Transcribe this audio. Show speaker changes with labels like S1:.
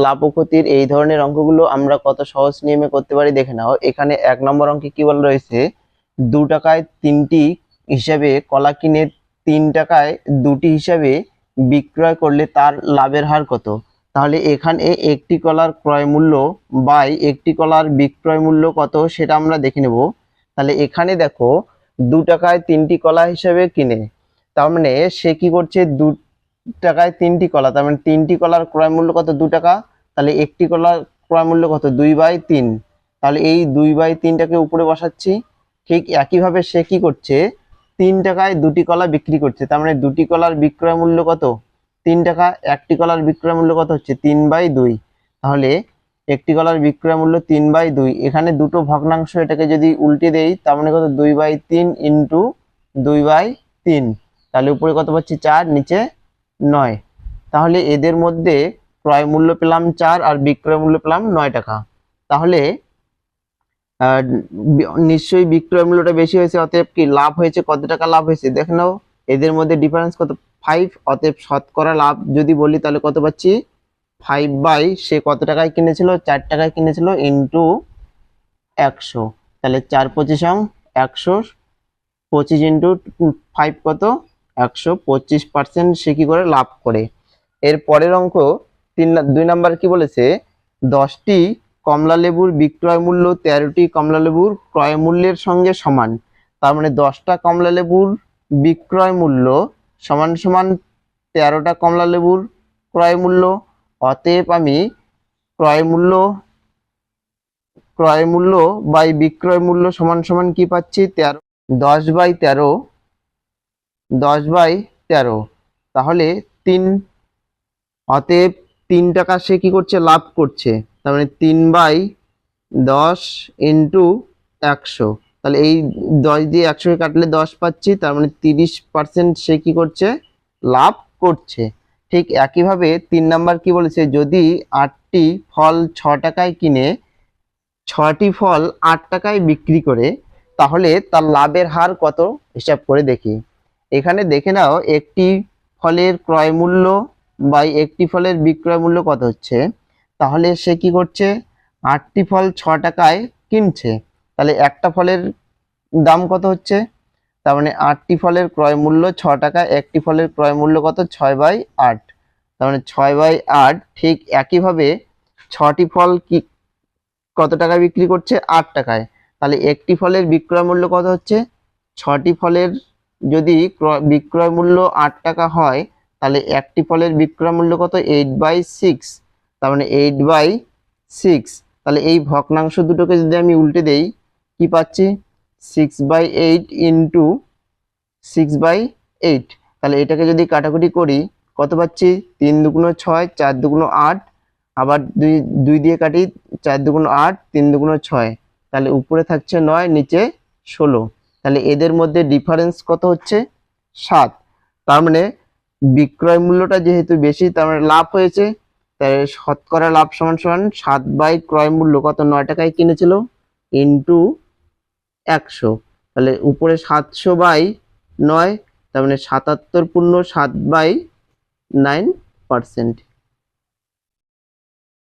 S1: লাভ ও ক্ষতির এই ধরনের অঙ্কগুলো আমরা কত সহজ নিয়মে করতে পারি দেখে নাও। এখানে 1 নম্বর অঙ্কে কি বলা রয়েছে, 2 টাকায় 3টি হিসাবে কলা কিনে 3 টাকায় 2টি হিসাবে বিক্রয় করলে তার লাভের হার কত। তাহলে এখানে একটি কলার ক্রয় মূল্য বাই একটি কলার বিক্রয় মূল্য কত সেটা আমরা দেখে নেব। তাহলে এখানে দেখো 2 টাকায় 3টি কলা হিসাবে কিনে, তার মানে সে কি করছে, 2 টাকায় 3টি কলা, তার মানে 3টি কলার ক্রয় মূল্য কত, 2 টাকা। তাহলে একটি কলার ক্রয় মূল্য কত, 2/3। তাহলে এই 2/3টাকে উপরে বসাচ্ছি। ঠিক একইভাবে সে কি করছে, 3 টাকায় 2টি কলা বিক্রি করছে, তার মানে 2টি কলার বিক্রয় মূল্য কত, 3 টাকা। একটি কলার বিক্রয় মূল্য কত হচ্ছে, 3/2। তাহলে একটি কলার বিক্রয় মূল্য 3/2। এখানে দুটো ভগ্নাংশ, এটাকে যদি উল্টে দেই তার মানে কত, 2/3 ইন্টু 2/3। তাহলে উপরে কত পাচ্ছি, 4, নিচে 9। তাহলে এদের মধ্যে ক্রয় মূল্য পেলাম 4 আর বিক্রয় মূল্য পেলাম 9 টাকা। তাহলে নিশ্চয়ই বিক্রয় মূল্যটা বেশি হয়েছে, অতএব কি লাভ হয়েছে, কত টাকা লাভ হয়েছে দেখে নাও। এদের মধ্যে ডিফারেন্স কত, 5। অতএব শতকরা লাভ যদি বলি তাহলে কত পাচ্ছি, 5 সে কত টাকায় কিনেছিল, 4 টাকায় কিনেছিল, ইন্টু 100। তাহলে 4 25 100, 25 ইন্টু 5 কত, 125% সে কি করে লাভ করে। এর পরের অঙ্ক 2 নাম্বার কি বলেছে, 10টি কমলা লেবুর বিক্রয় মূল্য 13টি কমলা লেবুর ক্রয় মূল্যের সঙ্গে সমান। তার মানে 10টা কমলা লেবুর বিক্রয় মূল্য সমান সমান 13টা কমলা লেবুর ক্রয় মূল্য। অতএব আমি ক্রয় মূল্য বাই বিক্রয় মূল্য সমান সমান কি পাচ্ছি, 10/13। তাহলে 3। অতএব 3 টাকা সে কি করছে, লাভ করছে। তার মানে 3/10 ইন্টু 100। তাহলে এই 10 দিয়ে 100কে কাটলে 10 পাচ্ছি, তার মানে 30% সে কি করছে, লাভ করছে। ঠিক একইভাবে 3 নাম্বার কি বলেছে, যদি 8টি ফল 6 টাকায় কিনে 6টি ফল 8 টাকায় বিক্রি করে তাহলে তার লাভের হার কত, হিসাব করে দেখি। এখানে দেখে নাও, একটি ফলের ক্রয় মূল্য বাই একটি ফলের বিক্রয় মূল্য কত হচ্ছে। তাহলে সে কি করছে, 8টি ফল 6 টাকায় কিনছে, তাহলে একটা ফলের দাম কত হচ্ছে, তার মানে 8টি ফলের ক্রয় মূল্য 6 টাকা, একটি ফলের ক্রয় মূল্য কত, 6/8। তার মানে 6/8। ঠিক একইভাবে 6টি ফল কি কত টাকায় বিক্রি করছে, 8 টাকায়। তাহলে একটি ফলের বিক্রয় মূল্য কত হচ্ছে, 6টি ফলের যদি বিক্রয় মূল্য 8 টাকা হয় তাহলে একটি ফলের বিক্রয় মূল্য কত, 8/6। তার মানে 8/6। তাহলে এই ভগ্নাংশ দুটোকে যদি আমি উল্টে দেই কি পাচ্ছি, 6/8 ইন্টু 6/8। তাহলে এটাকে যদি কাটাকুটি করি কত পাচ্ছি, 3 দুগুণ 6, 4 দুগুণ 8, আবার 2 দিয়ে কাটি, 4 দুগুণ 8, 3 দুগুণ 6। তাহলে উপরে থাকছে 9, নিচে 16। তাহলে এদের মধ্যে ডিফারেন্স কত হচ্ছে, 7। তার মানে বিক্রয় মূল্যটা যেহেতু বেশি, তার মানে লাভ হয়েছে। তাই শতকরা লাভ সমান সমান 7 ক্রয় মূল্য কত, 9 টাকায় কিনেছিল, ইন্টু 100। তাহলে উপরে 700/9, তার মানে 77 পূর্ণ 7/9%।